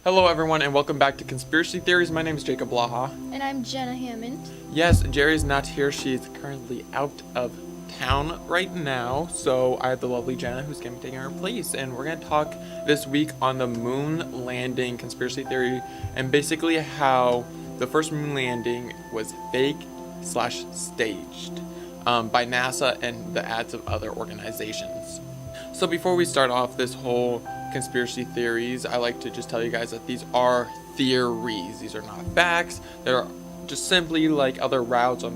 Hello everyone and welcome back to Conspiracy Theories. My name is Jacob Blaha. And I'm Jenna Hammond. Yes, Jerry's not here. She's currently out of town right now. So I have the lovely Jenna who's going to be taking her place. And we're going to talk this week on the moon landing conspiracy theory. And basically how the first moon landing was fake/staged by NASA and the ads of other organizations. So before we start off this whole conspiracy theories, I like to just tell you guys that these are theories. These are not facts. They're just simply like other routes on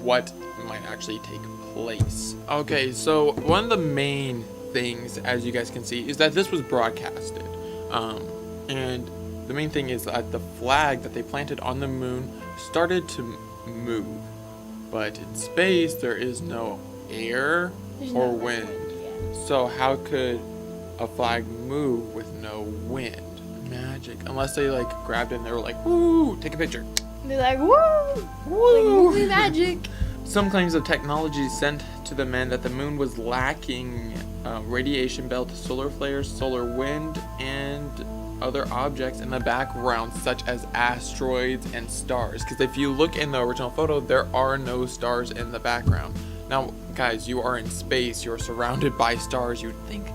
what might actually take place. Okay, so one of the main things, as you guys can see, is that this was broadcasted. And the main thing is that the flag that they planted on the moon started to move. But in space, there is no air or wind. So how could a flag move with no wind? Magic. Unless they like grabbed it and they were like, woo, take a picture. They're like, woo, woo, like movie magic. Some claims of technology sent to the men that the moon was lacking radiation belt, solar flares, solar wind, and other objects in the background, such as asteroids and stars. Because if you look in the original photo, there are no stars in the background. Now, guys, you are in space. You're surrounded by stars. You'd think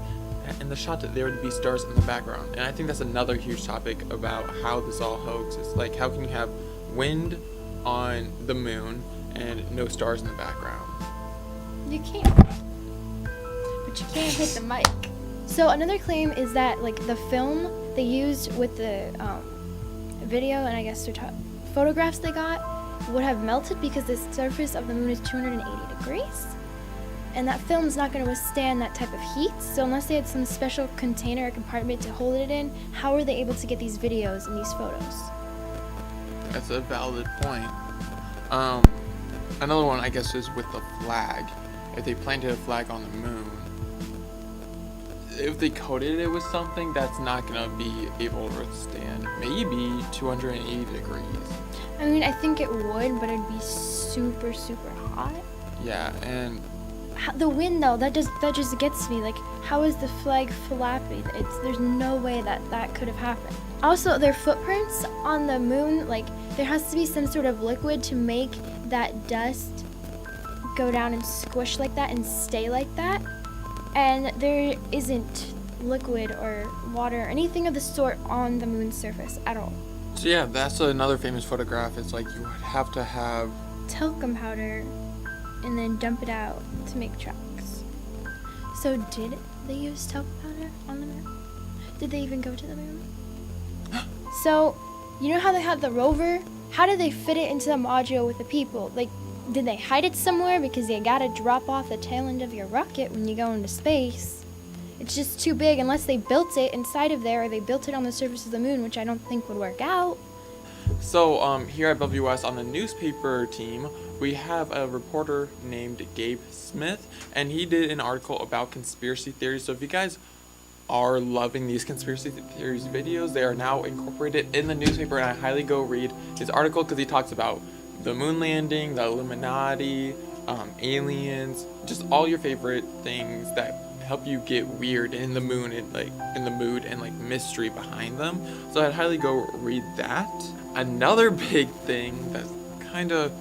in the shot that there would be stars in the background. And I think that's another huge topic about how this all hoaxes. Like, how can you have wind on the moon and no stars in the background? You can't. But you can't hit the mic. So another claim is that like the film they used with the video and I guess photographs they got would have melted because the surface of the moon is 280 degrees. And that film's not going to withstand that type of heat. So unless they had some special container or compartment to hold it in, how are they able to get these videos and these photos? That's a valid point. Another one, I guess, is with the flag. If they planted a flag on the moon, if they coated it with something, that's not going to be able to withstand maybe 280 degrees. I mean, I think it would, but it'd be super, super hot. Yeah, and the wind though, that just gets me. Like, how is the flag flapping? There's no way that could have happened. Also, their footprints on the moon, like there has to be some sort of liquid to make that dust go down and squish like that and stay like that. And there isn't liquid or water or anything of the sort on the moon's surface at all. so yeah, that's another famous photograph. It's like you would have to have Talcum powder and then dump it out to make tracks. So did they use talcum powder on the moon? Did they even go to the moon? So, you know how they had the rover? How did they fit it into the module with the people? Like, did they hide it somewhere because you gotta drop off the tail end of your rocket when you go into space? It's just too big unless they built it inside of there or they built it on the surface of the moon, which I don't think would work out. So here at WS on the newspaper team, we have a reporter named Gabe Smith, and he did an article about conspiracy theories. So if you guys are loving these conspiracy theories videos, they are now incorporated in the newspaper, and I highly go read his article because he talks about the moon landing, the Illuminati, aliens, just all your favorite things that help you get weird in the moon and like in the mood and like mystery behind them. So I'd highly go read that. Another big thing that kind of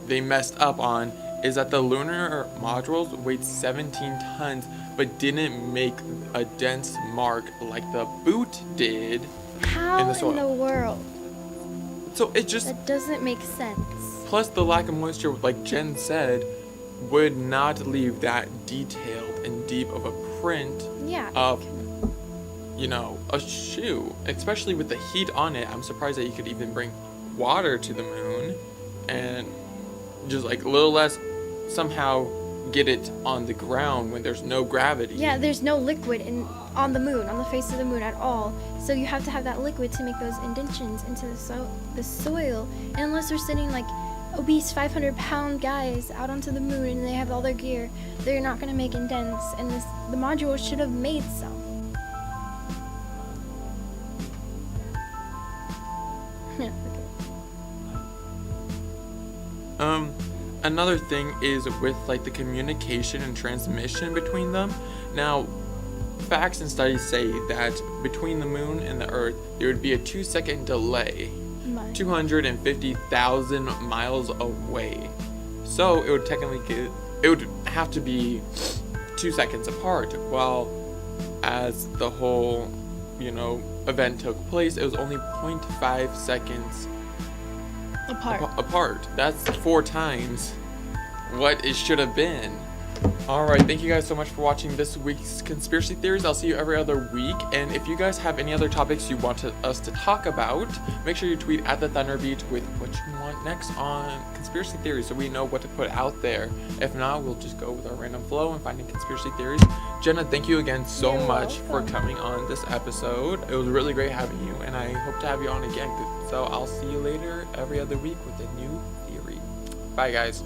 they messed up on is that the lunar modules weighed 17 tons but didn't make a dense mark like the boot did How in the soil. In the world? So it just That doesn't make sense. plus the lack of moisture, like Jen said, would not leave that detailed and deep of a print Yeah. of, you know, a shoe. Especially with the heat on it, I'm surprised that you could even bring water to the moon and just like a little less somehow get it on the ground when there's no gravity. Yeah, there's no liquid on the moon, on the face of the moon at all. So you have to have that liquid to make those indentions into the soil. And unless they're sending like obese 500-pound guys out onto the moon and they have all their gear, they're not going to make indents. And the module should have made some. Okay. Another thing is with like the communication and transmission between them. Now, facts and studies say that between the moon and the Earth, there would be a 2-second delay, 250,000 miles away. So it would have to be 2 seconds apart. Well, as the whole, event took place, it was only 0.5 seconds apart. That's 4 times what it should have been. Alright, thank you guys so much for watching this week's Conspiracy Theories. I'll see you every other week, and if you guys have any other topics you want us to talk about, make sure you tweet at the Thunderbeat with what you want next on Conspiracy Theories so we know what to put out there. If not, we'll just go with our random flow and finding conspiracy theories. Jenna, thank you again so much for coming on this episode. It was really great having you, and I hope to have you on again. So I'll see you later every other week with a new theory. Bye, guys.